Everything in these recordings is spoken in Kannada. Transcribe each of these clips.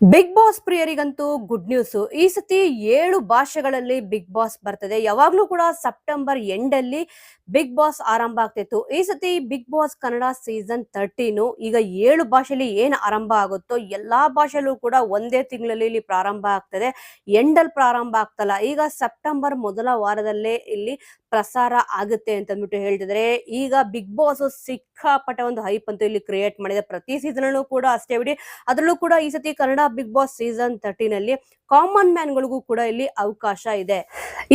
ಬಿಗ್ ಬಾಸ್ ಪ್ರಿಯರಿಗಂತೂ ಗುಡ್ ನ್ಯೂಸ್. ಈ ಸತಿ 7 ಭಾಷೆಗಳಲ್ಲಿ ಬಿಗ್ ಬಾಸ್ ಬರ್ತದೆ. ಯಾವಾಗ್ಲೂ ಕೂಡ ಸೆಪ್ಟೆಂಬರ್ ಎಂಡ್ ಅಲ್ಲಿ ಬಿಗ್ ಬಾಸ್ ಆರಂಭ ಆಗ್ತಿತ್ತು. ಈ ಸತಿ ಬಿಗ್ ಬಾಸ್ ಕನ್ನಡ ಸೀಸನ್ 13 ಈಗ 7 ಭಾಷೆಯಲ್ಲಿ ಏನ್ ಆರಂಭ ಆಗುತ್ತೋ ಎಲ್ಲಾ ಭಾಷೆಯಲ್ಲೂ ಕೂಡ ಒಂದೇ ತಿಂಗಳಲ್ಲಿ ಇಲ್ಲಿ ಪ್ರಾರಂಭ ಆಗ್ತದೆ. ಎಂಡಲ್ ಪ್ರಾರಂಭ ಆಗ್ತಲ್ಲ, ಈಗ ಸೆಪ್ಟೆಂಬರ್ ಮೊದಲ ವಾರದಲ್ಲೇ ಇಲ್ಲಿ ಪ್ರಸಾರ ಆಗುತ್ತೆ ಅಂತ ಅಂದ್ಬಿಟ್ಟು ಹೇಳ್ತಿದ್ರೆ. ಈಗ ಬಿಗ್ ಬಾಸ್ ಸಿಕ್ಕಾಪಟ್ಟೆ ಒಂದು ಹೈಪ್ ಅಂತೂ ಇಲ್ಲಿ ಕ್ರಿಯೇಟ್ ಮಾಡಿದೆ. ಪ್ರತಿ ಸೀಸನ್ ಅಲ್ಲೂ ಕೂಡ ಅಷ್ಟೇ ಬಿಡಿ, ಅದರಲ್ಲೂ ಕೂಡ ಈ ಸತಿ ಕನ್ನಡ ಬಿಗ್ ಬಾಸ್ ಸೀಸನ್ 13 ಅಲ್ಲಿ ಕಾಮನ್ ಮ್ಯಾನ್ ಗಳಿಗೂ ಕೂಡ ಇಲ್ಲಿ ಅವಕಾಶ ಇದೆ.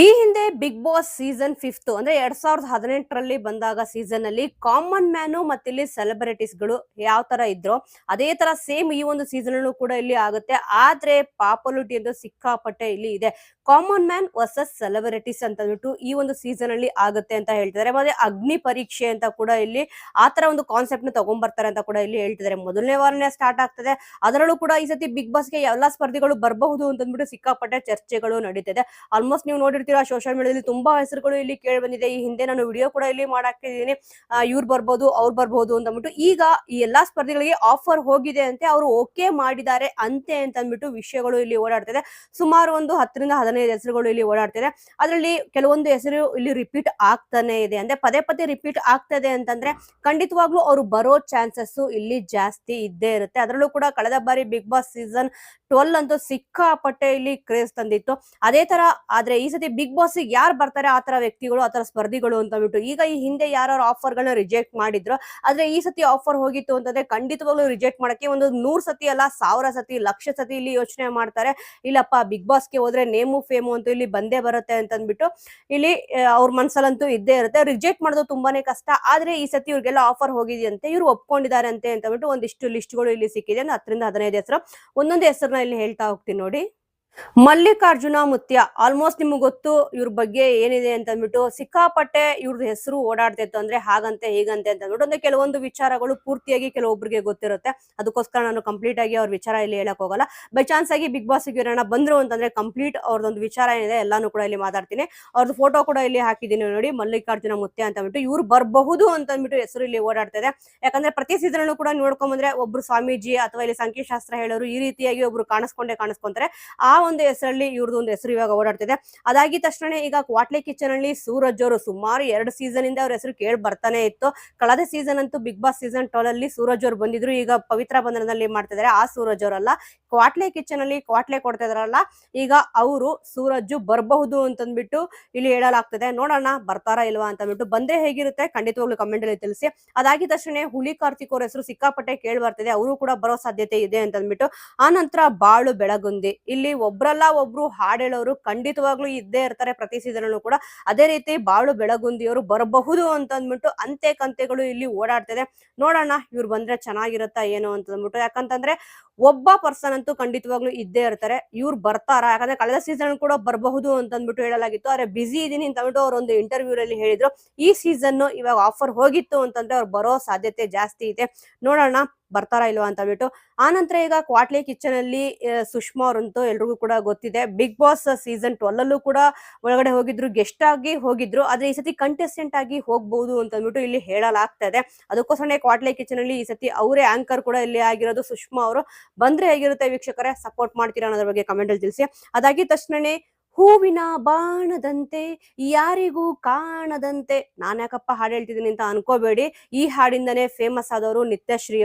ಈ ಹಿಂದೆ ಬಿಗ್ ಬಾಸ್ ಸೀಸನ್ 5 ಅಂದ್ರೆ 2018ರಲ್ಲಿ ಬಂದಾಗ ಸೀಸನ್ ಅಲ್ಲಿ ಕಾಮನ್ ಮ್ಯಾನು ಮತ್ತೆ ಇಲ್ಲಿ ಸೆಲೆಬ್ರಿಟೀಸ್ ಗಳು ಯಾವ ತರ ಇದ್ರು ಅದೇ ತರ ಸೇಮ್ ಈ ಒಂದು ಸೀಸನ್ ಅಲ್ಲೂ ಕೂಡ ಇಲ್ಲಿ ಆಗುತ್ತೆ. ಆದ್ರೆ ಪಾಪ್ಯುಲಾರಿಟಿ ಎಂದು ಸಿಕ್ಕಾಪಟ್ಟೆ ಇಲ್ಲಿ ಇದೆ. ಕಾಮನ್ ಮ್ಯಾನ್ ವರ್ಸಸ್ ಸೆಲೆಬ್ರಿಟೀಸ್ ಅಂತ ಅಂದ್ಬಿಟ್ಟು ಈ ಒಂದು ಸೀಸನ್ ಅಲ್ಲಿ ಆಗುತ್ತೆ ಅಂತ ಹೇಳ್ತಿದ್ದಾರೆ. ಮತ್ತೆ ಅಗ್ನಿ ಪರೀಕ್ಷೆ ಅಂತ ಕೂಡ ಇಲ್ಲಿ ಆತರ ಒಂದು ಕಾನ್ಸೆಪ್ಟ್ ನ ತಗೊಂಡ್ಬರ್ತಾರೆ ಅಂತ ಕೂಡ ಇಲ್ಲಿ ಹೇಳ್ತಿದ್ದಾರೆ. ಮೊದಲನೇ ವಾರನೇ ಸ್ಟಾರ್ಟ್ ಆಗ್ತದೆ. ಅದರಲ್ಲೂ ಕೂಡ ಈ ಸತಿ ಬಿಗ್ ಬಾಸ್ಗೆ ಎಲ್ಲಾ ಸ್ಪರ್ಧಿಗಳು ಬರಬಹುದು ಅಂತ ಅಂದ್ಬಿಟ್ಟು ಸಿಕ್ಕಾಪಟ್ಟೆ ಚರ್ಚೆಗಳು ನಡೀತಿದೆ. ಆಲ್ಮೋಸ್ಟ್ ನೀವು ನೋಡಿರ್ತೀರಾ ಸೋಷಿಯಲ್ ಮೀಡಿಯಾದಲ್ಲಿ ತುಂಬಾ ಹೆಸರುಗಳು ಇಲ್ಲಿ ಕೇಳಿ ಬಂದಿದೆ. ಈ ಹಿಂದೆ ನಾನು ವಿಡಿಯೋ ಕೂಡ ಇಲ್ಲಿ ಮಾಡಾಕಿದ್ದೀನಿ, ಇವ್ರು ಬರ್ಬೋದು ಅವ್ರು ಬರ್ಬೋದು ಅಂತ ಅಂದ್ಬಿಟ್ಟು. ಈಗ ಈ ಎಲ್ಲಾ ಸ್ಪರ್ಧಿಗಳಿಗೆ ಆಫರ್ ಹೋಗಿದೆ ಅಂತೆ, ಅವರು ಓಕೆ ಮಾಡಿದ್ದಾರೆ ಅಂತೆ ಅಂತ ಅಂದ್ಬಿಟ್ಟು ವಿಷಯಗಳು ಇಲ್ಲಿ ಓಡಾಡ್ತಿದೆ. ಸುಮಾರು ಒಂದು 10ರಿಂದ 15 ಹೆಸರುಗಳು ಇಲ್ಲಿ ಓಡಾಡ್ತಿದೆ. ಅದರಲ್ಲಿ ಕೆಲವೊಂದು ಹೆಸರು ಇಲ್ಲಿ ರಿಪೀಟ್ ಆಗ್ತಾನೆ ಇದೆ. ಅಂದ್ರೆ ಪದೇ ಪದೇ ರಿಪೀಟ್ ಆಗ್ತದೆ ಅಂತಂದ್ರೆ ಖಂಡಿತವಾಗ್ಲೂ ಅವರು ಬರೋ ಚಾನ್ಸಸ್ ಇಲ್ಲಿ ಜಾಸ್ತಿ ಇದ್ದೇ ಇರುತ್ತೆ. ಅದರಲ್ಲೂ ಕೂಡ ಕಳೆದ ಬಾರಿ ಬಿಗ್ ಬಾಸ್ ಸೀಸನ್ 12 ಅಂತೂ ಸಿಕ್ಕಾಪಟ್ಟೆ ಇಲ್ಲಿ ಕ್ರೇಜ್ ತಂದಿತ್ತು. ಅದೇ ತರ ಆದ್ರೆ ಈ ಸತಿ ಬಿಗ್ ಬಾಸ್ ಯಾರು ಬರ್ತಾರೆ ಆ ತರ ವ್ಯಕ್ತಿಗಳು, ಆ ತರ ಸ್ಪರ್ಧಿಗಳು ಅಂತ ಬಿಟ್ಟು. ಈಗ ಈ ಹಿಂದೆ ಯಾರು ಆಫರ್ ಗಳನ್ನ ರಿಜೆಕ್ಟ್ ಮಾಡಿದ್ರು, ಆದ್ರೆ ಈ ಸತಿ ಆಫರ್ ಹೋಗಿತ್ತು ಅಂತಂದ್ರೆ ಖಂಡಿತವಾಗ್ಲೂ ರಿಜೆಕ್ಟ್ ಮಾಡಕ್ಕೆ ಒಂದು 100 ಸತಿ ಅಲ್ಲ, 1000 ಸತಿ, 1,00,000 ಸತಿ ಇಲ್ಲಿ ಯೋಚನೆ ಮಾಡ್ತಾರೆ. ಇಲ್ಲಪ್ಪ ಬಿಗ್ ಬಾಸ್ಗೆ ಹೋದ್ರೆ ನೇಮು ಫೇಮು ಅಂತೂ ಇಲ್ಲಿ ಬಂದೇ ಬರುತ್ತೆ ಅಂತ ಅಂದ್ಬಿಟ್ಟು ಇಲ್ಲಿ ಅವ್ರ ಮನ್ಸಲ್ಲಂತೂ ಇದ್ದೇ ಇರುತ್ತೆ. ರಿಜೆಕ್ಟ್ ಮಾಡೋದು ತುಂಬಾನೇ ಕಷ್ಟ. ಆದ್ರೆ ಈ ಸತಿ ಇವ್ರಿಗೆಲ್ಲ ಆಫರ್ ಹೋಗಿದೆಯಂತೆ, ಇವ್ರು ಒಪ್ಕೊಂಡಿದ್ದಾರೆ ಅಂತೆ ಅಂತ ಅಂದ್ಬಿಟ್ಟು ಒಂದಿಷ್ಟು ಲಿಸ್ಟ್ಗಳು ಇಲ್ಲಿ ಸಿಕ್ಕಿದೆ. 10ರಿಂದ 15 ಹೆಸರು, ಒಂದೊಂದು ಹೆಸರನ್ನ ಇಲ್ಲಿ ಹೇಳ್ತಾ ಹೋಗ್ತೀನಿ ನೋಡಿ. ಮಲ್ಲಿಕಾರ್ಜುನ ಮುತ್ಯ, ಆಲ್ಮೋಸ್ಟ್ ನಿಮ್ಗೆ ಗೊತ್ತು ಇವ್ರ ಬಗ್ಗೆ ಏನಿದೆ ಅಂತ ಅಂದ್ಬಿಟ್ಟು. ಸಿಕ್ಕಾಪಟ್ಟೆ ಇವ್ರದ್ದು ಹೆಸರು ಓಡಾಡ್ತಿತ್ತು. ಅಂದ್ರೆ ಹಾಗಂತೆ ಹೀಗಂತೆ ಅಂತ ಅಂದ್ಬಿಟ್ಟು. ಅಂದ್ರೆ ಕೆಲವೊಂದು ವಿಚಾರಗಳು ಪೂರ್ತಿಯಾಗಿ ಕೆಲವೊಬ್ಬರಿಗೆ ಗೊತ್ತಿರುತ್ತೆ. ಅದಕ್ಕೋಸ್ಕರ ನಾನು ಕಂಪ್ಲೀಟ್ ಆಗಿ ಅವ್ರ ವಿಚಾರ ಇಲ್ಲಿ ಹೇಳಕ್ ಹೋಗಲ್ಲ. ಬೈ ಚಾನ್ಸ್ ಆಗಿ ಬಿಗ್ ಬಾಸ್ ಇವರನ್ನ ಬಂದ್ರು ಅಂತಂದ್ರೆ ಕಂಪ್ಲೀಟ್ ಅವ್ರದೊಂದು ವಿಚಾರ ಏನಿದೆ ಎಲ್ಲಾನು ಕೂಡ ಇಲ್ಲಿ ಮಾತಾಡ್ತೀನಿ. ಅವ್ರದ್ದು ಫೋಟೋ ಕೂಡ ಇಲ್ಲಿ ಹಾಕಿದ್ದೀನಿ ನೋಡಿ, ಮಲ್ಲಿಕಾರ್ಜುನ ಮುತ್ಯ ಅಂತ ಅಂದ್ಬಿಟ್ಟು. ಇವ್ರು ಬರಬಹುದು ಅಂತ ಅಂದ್ಬಿಟ್ಟು ಹೆಸರು ಇಲ್ಲಿ ಓಡಾಡ್ತಿದೆ. ಯಾಕಂದ್ರೆ ಪ್ರತಿ ಸೀಸನ್ ಅಲ್ಲೂ ಕೂಡ ನೋಡ್ಕೊಂಡ್ ಬಂದ್ರೆ ಒಬ್ರು ಸ್ವಾಮೀಜಿ ಅಥವಾ ಇಲ್ಲಿ ಸಂಖ್ಯಾಶಾಸ್ತ್ರ ಹೇಳೋರು ಈ ರೀತಿಯಾಗಿ ಒಬ್ರು ಕಾಣಿಸ್ಕೊಂತಾರೆ. ಆ ಒಂದು ಹೆಸರಲ್ಲಿ ಇವ್ರದ್ದು ಒಂದು ಹೆಸರು ಇವಾಗ ಓಡಾಡ್ತಿದೆ. ಅದಾಗಿ ತಕ್ಷಣ ಈಗ ಕ್ವಾಟ್ಲೆ ಕಿಚನ್ ಅಲ್ಲಿ ಸೂರಜ್ ಅವರು ಸುಮಾರು 2 ಸೀಸನ್ ಇಂದ ಅವ್ರ ಹೆಸರು ಕೇಳಿ ಬರ್ತಾನೆ ಇತ್ತು. ಕಳೆದ ಸೀಸನ್ ಅಂತೂ ಬಿಗ್ ಬಾಸ್ ಸೀಸನ್ 12 ಅಲ್ಲಿ ಸೂರಜ್ ಅವರು ಬಂದಿದ್ರು. ಈಗ ಪವಿತ್ರ ಬಂಧನದಲ್ಲಿ ಮಾಡ್ತಿದ್ದಾರೆ ಆ ಸೂರಜ್ ಅವರಲ್ಲ, ಕ್ವಾಟ್ಲೆ ಕಿಚನ್ ಅಲ್ಲಿ ಕ್ವಾಟ್ಲೆ ಕೊಡ್ತಾ ಇದಾರಲ್ಲ, ಈಗ ಅವರು ಸೂರಜ್ ಬರಬಹುದು ಅಂತಂದ್ಬಿಟ್ಟು ಇಲ್ಲಿ ಹೇಳಲಾಗ್ತದೆ. ನೋಡೋಣ ಬರ್ತಾರಾ ಇಲ್ವಾ ಅಂತ ಅಂದ್ಬಿಟ್ಟು. ಬಂದ್ರೆ ಹೇಗಿರುತ್ತೆ ಖಂಡಿತವಾಗ್ಲೂ ಕಮೆಂಟ್ ಅಲ್ಲಿ ತಿಳಿಸಿ. ಅದಾಗಿ ತಕ್ಷಣ ಹುಲಿ ಕಾರ್ತಿಕ್ ಅವ್ರ ಹೆಸರು ಸಿಕ್ಕಾಪಟ್ಟೆ ಕೇಳಿ ಬರ್ತಿದೆ. ಅವರು ಕೂಡ ಬರೋ ಸಾಧ್ಯತೆ ಇದೆ ಅಂತ ಅಂದ್ಬಿಟ್ಟು. ಆ ನಂತರ ಬಾಳು ಬೆಳಗುಂದಿ, ಇಲ್ಲಿ ಒಬ್ರಲ್ಲ ಒಬ್ರು ಹಾಡ್ ಹೇಳೋರು ಖಂಡಿತವಾಗ್ಲೂ ಇದ್ದೇ ಇರ್ತಾರೆ ಪ್ರತಿ ಸೀಸನ್ ಅಲ್ಲೂ ಕೂಡ. ಅದೇ ರೀತಿ ಬಾಳು ಬೆಳಗುಂದಿಯವರು ಬರಬಹುದು ಅಂತ ಅಂದ್ಬಿಟ್ಟು ಅಂತೆ ಕಂತೆಗಳು ಇಲ್ಲಿ ಓಡಾಡ್ತಿದೆ. ನೋಡೋಣ ಇವ್ರು ಬಂದ್ರೆ ಚೆನ್ನಾಗಿರುತ್ತಾ ಏನು ಅಂತ ಅಂದ್ಬಿಟ್ಟು. ಯಾಕಂತಂದ್ರೆ ಒಬ್ಬ ಪರ್ಸನ್ ಅಂತೂ ಖಂಡಿತವಾಗ್ಲೂ ಇದ್ದೇ ಇರ್ತಾರೆ. ಇವ್ರು ಬರ್ತಾರ, ಯಾಕಂದ್ರೆ ಕಳೆದ ಸೀಸನ್ ಕೂಡ ಬರಬಹುದು ಅಂತ ಅಂದ್ಬಿಟ್ಟು ಹೇಳಲಾಗಿತ್ತು. ಆದ್ರೆ ಬಿಸಿ ಇದೀನಿ ಅಂತ ಅಂದ್ಬಿಟ್ಟು ಅವ್ರ ಒಂದು ಇಂಟರ್ವ್ಯೂ ಅಲ್ಲಿ ಹೇಳಿದ್ರು. ಈ ಸೀಸನ್ ಇವಾಗ ಆಫರ್ ಹೋಗಿತ್ತು ಅಂತಂದ್ರೆ ಅವ್ರು ಬರೋ ಸಾಧ್ಯತೆ ಜಾಸ್ತಿ ಇದೆ. ನೋಡೋಣ ಬರ್ತಾರಾ ಇಲ್ವಾ ಅಂತ ಅಂದ್ಬಿಟ್ಟು. ಆ ನಂತರ ಈಗ ಕ್ವಾಟ್ಲೆ ಕಿಚನ್ ಅಲ್ಲಿ ಸುಷ್ಮಾ ಅವ್ರಂತೂ ಎಲ್ರಿಗೂ ಕೂಡ ಗೊತ್ತಿದೆ. ಬಿಗ್ ಬಾಸ್ ಸೀಸನ್ 12 ಅಲ್ಲೂ ಕೂಡ ಒಳಗಡೆ ಹೋಗಿದ್ರು, ಗೆಸ್ಟ್ ಆಗಿ ಹೋಗಿದ್ರು. ಆದ್ರೆ ಈ ಸತಿ ಕಂಟೆಸ್ಟೆಂಟ್ ಆಗಿ ಹೋಗ್ಬಹುದು ಅಂತ ಅಂದ್ಬಿಟ್ಟು ಇಲ್ಲಿ ಹೇಳಲಾಗ್ತದೆ. ಅದಕ್ಕೋಸ್ಕರ ಕ್ವಾಟ್ಲೆ ಕಿಚನ್ ಅಲ್ಲಿ ಈ ಸತಿ ಅವರೇ ಆಂಕರ್ ಕೂಡ ಇಲ್ಲಿ ಆಗಿರೋದು ಸುಷ್ಮಾ ಅವರು. ಬಂದ್ರೆ ಹೇಗಿರುತ್ತೆ ವೀಕ್ಷಕರೇ, ಸಪೋರ್ಟ್ ಮಾಡ್ತೀರಾ ಅನ್ನೋದ್ರ ಬಗ್ಗೆ ಕಮೆಂಟ್ ಅಲ್ಲಿ ತಿಳಿಸಿ. ಅದಾಗಿ ತಕ್ಷಣನೇ ಹೂವಿನ ಬಾಣದಂತೆ ಯಾರಿಗೂ ಕಾಣದಂತೆ, ನಾನ್ ಯಾಕಪ್ಪ ಹಾಡು ಹೇಳ್ತಿದ್ದೀನಿ ಅಂತ ಅನ್ಕೋಬೇಡಿ. ಈ ಹಾಡಿಂದನೇ ಫೇಮಸ್ ಆದವರು ನಿತ್ಯಶ್ರೀ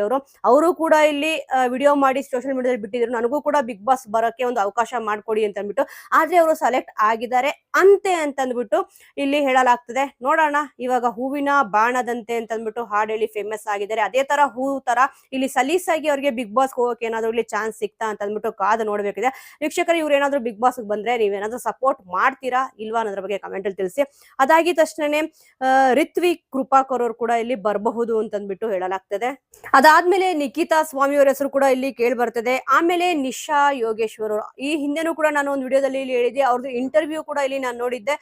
ಅವರು ಕೂಡ ಇಲ್ಲಿ ವಿಡಿಯೋ ಮಾಡಿ ಸೋಷಿಯಲ್ ಮೀಡಿಯಾದಲ್ಲಿ ಬಿಟ್ಟಿದ್ರು, ನನಗೂ ಕೂಡ ಬಿಗ್ ಬಾಸ್ ಬರೋಕೆ ಒಂದು ಅವಕಾಶ ಮಾಡ್ಕೊಡಿ ಅಂತ ಅಂದ್ಬಿಟ್ಟು. ಆದ್ರೆ ಅವರು ಸೆಲೆಕ್ಟ್ ಆಗಿದ್ದಾರೆ ಅಂತೆ ಅಂತ ಅಂದ್ಬಿಟ್ಟು ಇಲ್ಲಿ ಹೇಳಲಾಗ್ತದೆ. ನೋಡೋಣ ಇವಾಗ ಹೂವಿನ ಬಾಣದಂತೆ ಅಂತ ಅಂದ್ಬಿಟ್ಟು ಹಾಡು ಹೇಳಿ ಫೇಮಸ್ ಆಗಿದ್ದಾರೆ. ಅದೇ ತರ ಹೂ ತರ ಇಲ್ಲಿ ಸಲೀಸಾಗಿ ಅವ್ರಿಗೆ ಬಿಗ್ ಬಾಸ್ ಹೋಗಕ್ಕೆ ಏನಾದ್ರು ಇಲ್ಲಿ ಚಾನ್ಸ್ ಸಿಗ್ತಾ ಅಂತ ಅಂದ್ಬಿಟ್ಟು ಕಾದು ನೋಡ್ಬೇಕಿದೆ. ವೀಕ್ಷಕರು ಇವ್ರು ಏನಾದ್ರು ಬಿಗ್ ಬಾಸ್ ಬಂದ್ರೆ ನೀವೇನಾದ್ರು ಸಪೋರ್ಟ್ ಮಾಡ್ತೀರಾ ಇಲ್ವಾ ಅನ್ನೋದ್ರ ಬಗ್ಗೆ ಕಮೆಂಟ್ ಅಲ್ಲಿ ತಿಳಿಸಿ. ಅದಾಗಿ ತಕ್ಷಣನೇ ರಿತ್ವಿಕ್ ಕೃಪಾಕರ್ ಅವರು ಕೂಡ ಇಲ್ಲಿ ಬರಬಹುದು ಅಂತಂದ್ಬಿಟ್ಟು ಹೇಳಲಾಗ್ತದೆ. ಅದಾದ್ಮೇಲೆ ನಿಖಿತಾ ಸ್ವಾಮಿ ಅವರ ಹೆಸರು ಕೂಡ ಇಲ್ಲಿ ಕೇಳಿ ಬರ್ತದೆ. ಆಮೇಲೆ ನಿಶಾ ಯೋಗೇಶ್ವರ್ ಅವರು, ಈ ಹಿಂದೆನೂ ಕೂಡ ನಾನು ಒಂದು ವಿಡಿಯೋದಲ್ಲಿ ಇಲ್ಲಿ ಹೇಳಿದ್ದೆ, ಅವ್ರದ್ದು ಇಂಟರ್ವ್ಯೂ ಕೂಡ ಇಲ್ಲಿ ನಾನು ನೋಡಿದ್ದೆ.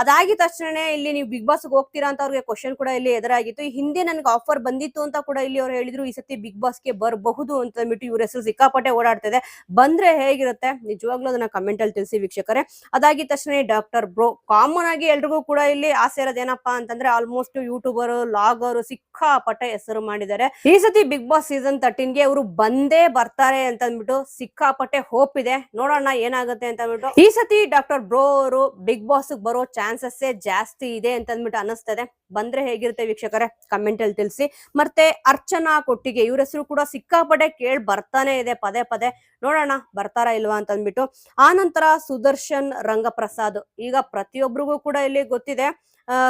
ಅದಾಗಿ ತಕ್ಷಣ ಇಲ್ಲಿ ನೀವು ಬಿಗ್ ಬಾಸ್ ಹೋಗ್ತೀರಾ ಅಂತ ಅವ್ರಿಗೆ ಕ್ವಶನ್ ಕೂಡ ಇಲ್ಲಿ ಎದುರಾಗಿತ್ತು. ಈ ಹಿಂದೆ ನನಗೆ ಆಫರ್ ಬಂದಿತ್ತು ಅಂತ ಕೂಡ ಇಲ್ಲಿ ಅವ್ರು ಹೇಳಿದ್ರು. ಈ ಸತಿ ಬಿಗ್ ಬಾಸ್ಗೆ ಬರಬಹುದು ಅಂತ ಅಂದ್ಬಿಟ್ಟು ಇವ್ರ ಹೆಸರು ಸಿಕ್ಕಾಪಟ್ಟೆ ಓಡಾಡ್ತಿದೆ. ಬಂದ್ರೆ ಹೇಗಿರುತ್ತೆ ನಿಜವಾಗ್ಲೂ ಅದನ್ನ ಕಮೆಂಟ್ ಅಲ್ಲಿ ತಿಳಿಸಿ ವೀಕ್ಷಕರೇ. ಅದಾಗಿದ ತಕ್ಷಣ ಡಾಕ್ಟರ್ ಬ್ರೋ ಕಾಮನ್ ಆಗಿ ಎಲ್ರಿಗೂ ಕೂಡ ಇಲ್ಲಿ ಆಸೆ ಇರೋದೇನಪ್ಪಾ ಅಂತಂದ್ರೆ ಆಲ್ಮೋಸ್ಟ್ ಯೂಟ್ಯೂಬರ್ ಲಾಗರ್ ಸಿಕ್ಕಾಪಟ್ಟೆ ಹೆಸರು ಮಾಡಿದ್ದಾರೆ. ಈ ಸತಿ ಬಿಗ್ ಬಾಸ್ ಸೀಸನ್ 13ಗೆ ಅವರು ಬಂದೇ ಬರ್ತಾರೆ ಅಂತ ಅಂದ್ಬಿಟ್ಟು ಸಿಕ್ಕಾಪಟ್ಟೆ ಹೋಪ್ ಇದೆ. ನೋಡೋಣ ಏನಾಗುತ್ತೆ ಅಂತ ಅಂದ್ಬಿಟ್ಟು. ಈ ಸತಿ ಡಾಕ್ಟರ್ ಬ್ರೋ ಅವರು ಬಿಗ್ ಬಾಸ್ ಬರೋ ಚಾನ್ಸಸ್ ಜಾಸ್ತಿ ಇದೆ ಅಂತ ಅಂದ್ಬಿಟ್ಟು ಅನಿಸ್ತದೆ. ಬಂದ್ರೆ ಹೇಗಿರುತ್ತೆ ವೀಕ್ಷಕರೇ ಕಮೆಂಟ್ ಅಲ್ಲಿ ತಿಳಿಸಿ. ಮತ್ತೆ ಅರ್ಚನಾ ಕೊಟ್ಟಿಗೆ ಇವ್ರ ಹೆಸರು ಕೂಡ ಸಿಕ್ಕಾಪಟ್ಟೆ ಕೇಳಿ ಬರ್ತಾನೆ ಇದೆ ಪದೇ ಪದೇ. ನೋಡೋಣ ಬರ್ತಾರಾ ಇಲ್ವಾ ಅಂತ ಅಂದ್ಬಿಟ್ಟು. ಆ ನಂತರ ಸುದರ್ಶನ್ ರಂಗಪ್ರಸಾದ್, ಈಗ ಪ್ರತಿಯೊಬ್ಬರಿಗೂ ಕೂಡ ಇಲ್ಲಿ ಗೊತ್ತಿದೆ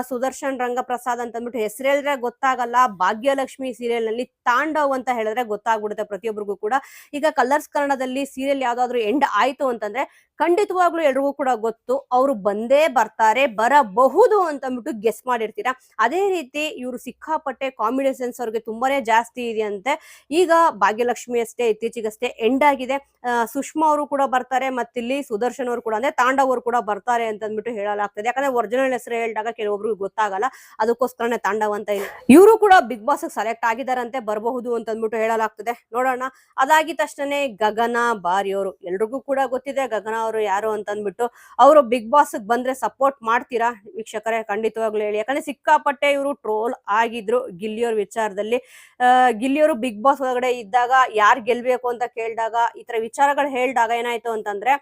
ಸುದರ್ಶನ್ ರಂಗಪ್ರಸಾದ್ ಅಂತ ಅಂದ್ಬಿಟ್ಟು ಹೆಸರು ಹೇಳಿದ್ರೆ ಗೊತ್ತಾಗಲ್ಲ. ಭಾಗ್ಯಲಕ್ಷ್ಮಿ ಸೀರಿಯಲ್ ನಲ್ಲಿ ತಾಂಡವ್ ಅಂತ ಹೇಳಿದ್ರೆ ಗೊತ್ತಾಗ್ಬಿಡುತ್ತೆ ಪ್ರತಿಯೊಬ್ಬರಿಗೂ ಕೂಡ. ಈಗ ಕಲರ್ಸ್ ಕನ್ನಡದಲ್ಲಿ ಸೀರಿಯಲ್ ಯಾವ್ದಾದ್ರು ಎಂಡ್ ಆಯ್ತು ಅಂತಂದ್ರೆ ಖಂಡಿತವಾಗ್ಲೂ ಎಲ್ರಿಗೂ ಕೂಡ ಗೊತ್ತು ಅವ್ರು ಬಂದೇ ಬರ್ತಾರೆ, ಬರಬಹುದು ಅಂತ ಅಂದ್ಬಿಟ್ಟು ಗೆಸ್ ಮಾಡಿರ್ತೀರಾ. ಅದೇ ರೀತಿ ಇವರು ಸಿಕ್ಕಾಪಟ್ಟೆ ಕಾಮಿಡಿ ಸೆನ್ಸ್ ಅವ್ರಿಗೆ ತುಂಬಾನೇ ಜಾಸ್ತಿ ಇದೆಯಂತೆ. ಈಗ ಭಾಗ್ಯಲಕ್ಷ್ಮಿ ಅಷ್ಟೇ ಇತ್ತೀಚೆಗಷ್ಟೇ ಎಂಡ್ ಆಗಿದೆ. ಸುಷ್ಮಾ ಅವರು ಕೂಡ ಬರ್ತಾರೆ, ಮತ್ತಿಲ್ಲಿ ಸುದರ್ಶನ್ ಅವರು ಕೂಡ ಅಂದ್ರೆ ತಾಂಡವ್ ಅವರು ಕೂಡ ಬರ್ತಾರೆ ಅಂತ ಅಂದ್ಬಿಟ್ಟು ಹೇಳಲಾಗ್ತದೆ. ಯಾಕಂದ್ರೆ ಒರಿಜಿನಲ್ ಹೆಸರು ಹೇಳಿದಾಗ ಕೆಲವೊಬ್ರಿಗೆ ಗೊತ್ತಾಗಲ್ಲ, ಅದಕ್ಕೋಸ್ಕರನೇ ತಾಂಡವ್ ಅಂತ ಇದೆ. ಇವರು ಕೂಡ ಬಿಗ್ ಬಾಸ್ ಸೆಲೆಕ್ಟ್ ಆಗಿದಾರಂತೆ, ಬರಬಹುದು ಅಂತ ಅಂದ್ಬಿಟ್ಟು ಹೇಳಲಾಗ್ತದೆ. ನೋಡೋಣ. ಅದಾಗಿದ ತಕ್ಷಣ ಗಗನ ಬಾರಿಯವರು, ಎಲ್ರಿಗೂ ಕೂಡ ಗೊತ್ತಿದೆ ಗಗನ ಅವರು ಯಾರು ಅಂತ ಅಂದ್ಬಿಟ್ಟು. ಅವರು ಬಿಗ್ ಬಾಸ್ ಬಂದ್ರೆ ಸಪೋರ್ಟ್ ಮಾಡ್ತೀರಾ ವೀಕ್ಷಕರೇ? ಖಂಡಿತವಾಗ್ಲೂ ಹೇಳಿ. ಯಾಕಂದ್ರೆ ಸಿಕ್ಕಾಪಟ್ಟೆ ಇವರು ಟ್ರೋಲ್ ಆಗಿದ್ರು ಗಿಲ್ಲಿಯವ್ರ ವಿಚಾರದಲ್ಲಿ. ಗಿಲ್ಲಿಯವರು ಬಿಗ್ ಬಾಸ್ ಒಳಗಡೆ ಇದ್ದಾಗ ಯಾರು ಗೆಲ್ಬೇಕು ಅಂತ ಕೇಳಿದಾಗ ಈ ತರ ವಿಚಾರಗಳು ಹೇಳಿದಾಗ ಏನಾಯ್ತು ಅಂತಂದ್ರೆ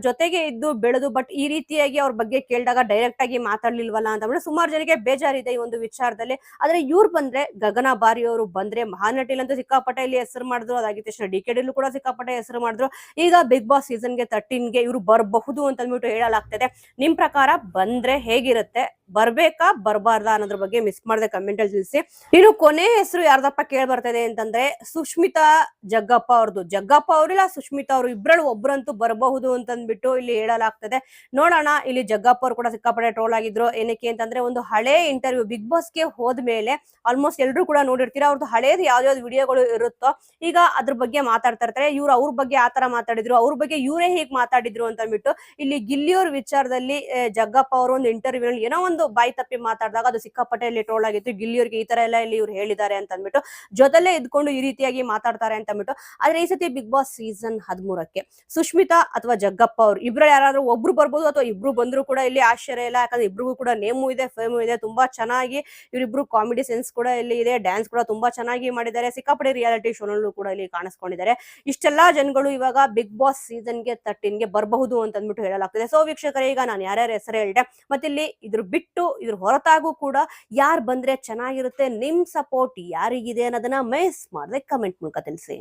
ಜೊತೆಗೆ ಇದ್ದು ಬೆಳೆದು ಬಟ್ ಈ ರೀತಿಯಾಗಿ ಅವ್ರ ಬಗ್ಗೆ ಕೇಳಿದಾಗ ಡೈರೆಕ್ಟ್ ಆಗಿ ಮಾತಾಡ್ಲಿಲ್ವಲ್ಲ ಅಂತ ಅಂದ್ರೆ ಸುಮಾರು ಜನಕ್ಕೆ ಬೇಜಾರಿದೆ ಈ ಒಂದು ವಿಚಾರದಲ್ಲಿ. ಆದ್ರೆ ಇವ್ರು ಬಂದ್ರೆ ಗಗನ ಬಾರಿಯವರು ಬಂದ್ರೆ ಮಹಾನಟಿಲಂತೂ ಸಿಕ್ಕಾಪಟ್ಟೆ ಇಲ್ಲಿ ಹೆಸರು ಮಾಡಿದ್ರು. ಅದಾಗಿದ ತಕ್ಷಣ ಡಿಕೆಡಿಲು ಕೂಡ ಸಿಕ್ಕಾಪಟ್ಟೆ ಹೆಸರು ಮಾಡಿದ್ರು. ಈಗ ಬಿಗ್ ಬಾಸ್ ಸೀಸನ್ಗೆ 13ಗೆ ಇವ್ರು ಬರಬಹುದು ಅಂತ ಅಂದ್ಬಿಟ್ಟು ಹೇಳಲಾಗ್ತದೆ. ನಿಮ್ ಪ್ರಕಾರ ಬಂದ್ರೆ ಹೇಗಿರುತ್ತೆ? ಬರ್ಬೇಕಾ ಬರ್ಬಾರ್ದಾ ಅನ್ನೋದ್ರ ಬಗ್ಗೆ ಮಿಸ್ ಮಾಡದೆ ಕಮೆಂಟ್ ಅಲ್ಲಿ ತಿಳಿಸಿ. ಇನ್ನು ಕೊನೆ ಹೆಸರು ಯಾರ್ದಪ್ಪ ಕೇಳಿ ಬರ್ತದೆ ಅಂತಂದ್ರೆ ಸುಷ್ಮಿತಾ ಜಗ್ಗಪ್ಪ ಅವ್ರದ್ದು. ಜಗ್ಗಪ್ಪ ಅವರಿಲ್ಲ ಸುಷ್ಮಿತಾ ಅವರು ಇಬ್ಬರಲ್ಲಿ ಒಬ್ರಂತೂ ಬರಬಹುದು ಅಂತ ಅಂದ್ಬಿಟ್ಟು ಇಲ್ಲಿ ಹೇಳಲಾಗ್ತದೆ. ನೋಡೋಣ. ಇಲ್ಲಿ ಜಗ್ಗಪ್ಪ ಅವರು ಕೂಡ ಸಿಕ್ಕಾಪಟ್ಟೆ ಟ್ರೋಲ್ ಆಗಿದ್ರು. ಏನಕ್ಕೆ ಅಂತಂದ್ರೆ ಒಂದು ಹಳೆ ಇಂಟರ್ವ್ಯೂ ಬಿಗ್ ಬಾಸ್ಗೆ ಹೋದ್ಮೇಲೆ ಆಲ್ಮೋಸ್ಟ್ ಎಲ್ರು ಕೂಡ ನೋಡಿರ್ತೀರಾ ಅವ್ರದ್ದು ಹಳೇದು ಯಾವ್ದಾವ್ದು ವಿಡಿಯೋಗಳು ಇರುತ್ತೋ ಈಗ ಅದ್ರ ಬಗ್ಗೆ ಮಾತಾಡ್ತಾ ಇರ್ತಾರೆ. ಇವ್ರು ಅವ್ರ ಬಗ್ಗೆ ಆತರ ಮಾತಾಡಿದ್ರು, ಅವ್ರ ಬಗ್ಗೆ ಇವರೇ ಹೀಗೆ ಮಾತಾಡಿದ್ರು ಅಂತ ಅಂದ್ಬಿಟ್ಟು ಇಲ್ಲಿ ಗಿಲ್ಲಿಯವ್ರ ವಿಚಾರದಲ್ಲಿ ಜಗ್ಗಪ್ಪ ಅವರು ಒಂದು ಇಂಟರ್ವ್ಯೂ ಏನೋ ಒಂದು ಬಾಯಿ ತಪ್ಪಿ ಮಾತಾಡಿದಾಗ ಅದು ಸಿಕ್ಕಾಪಟ್ಟೆ ಇಲ್ಲಿ ಟ್ರೋಲ್ ಆಗಿತ್ತು. ಗಿಲ್ಲಿಯವ್ರಿಗೆ ಈ ತರ ಎಲ್ಲ ಇಲ್ಲಿ ಇವ್ರು ಹೇಳಿದ್ದಾರೆ ಅಂತ ಅಂದ್ಬಿಟ್ಟು ಜೊತೆಲೆ ಇದ್ಕೊಂಡು ಈ ರೀತಿಯಾಗಿ ಮಾತಾಡ್ತಾರೆ ಅಂತ ಅಂದ್ಬಿಟ್ಟು. ಆದ್ರೆ ಈ ಸತಿ ಬಿಗ್ ಬಾಸ್ ಸೀಸನ್ 13ಕ್ಕೆ ಸುಷ್ಮಿತಾ ಅಥವಾ ಜಗ್ಗಪ್ಪ ಅವರು ಇಬ್ರು ಯಾರಾದ್ರೂ ಒಬ್ರು ಬರ್ಬೋದು ಅಥವಾ ಇಬ್ರು ಬಂದ್ರು ಕೂಡ ಇಲ್ಲಿ ಆಶ್ಚರ್ಯ ಇಲ್ಲ. ಯಾಕಂದ್ರೆ ಇಬ್ರಿಗೂ ಕೂಡ ನೇಮು ಇದೆ, ಫೇಮು ಇದೆ. ತುಂಬಾ ಚೆನ್ನಾಗಿ ಇವರಿಬ್ರು ಕಾಮಿಡಿ ಸೆನ್ಸ್ ಕೂಡ ಇಲ್ಲಿ ಇದೆ, ಡ್ಯಾನ್ಸ್ ಕೂಡ ತುಂಬಾ ಚೆನ್ನಾಗಿ ಮಾಡಿದ್ದಾರೆ. ಸಿಕ್ಕಾಪಟ್ಟೆ ರಿಯಾಲಿಟಿ ಶೋನಲ್ಲೂ ಕೂಡ ಇಲ್ಲಿ ಕಾಣಿಸ್ಕೊಂಡಿದ್ದಾರೆ. ಇಷ್ಟೆಲ್ಲಾ ಜನಗಳು ಇವಾಗ ಬಿಗ್ ಬಾಸ್ ಸೀಸನ್ಗೆ 13ಗೆ ಬರಬಹುದು ಅಂತ ಅಂದ್ಬಿಟ್ಟು ಹೇಳಲಾಗ್ತದೆ. ಸೊ ವೀಕ್ಷಕರೇ, ಈಗ ನಾನು ಯಾರ್ಯಾರ ಹೆಸರು ಹೇಳಿದೆ ಮತ್ತೆ ಇಲ್ಲಿ ಇದ್ರ ಬಿಟ್ಟು ಇದ್ರ ಹೊರತಾಗೂ ಕೂಡ ಯಾರು ಬಂದ್ರೆ ಚೆನ್ನಾಗಿರುತ್ತೆ, ನಿಮ್ ಸಪೋರ್ಟ್ ಯಾರಿಗಿದೆ ಅನ್ನೋದನ್ನ ಮಿಸ್ ಮಾಡದೆ ಕಮೆಂಟ್ ಮೂಲಕ ತಿಳಿಸಿ.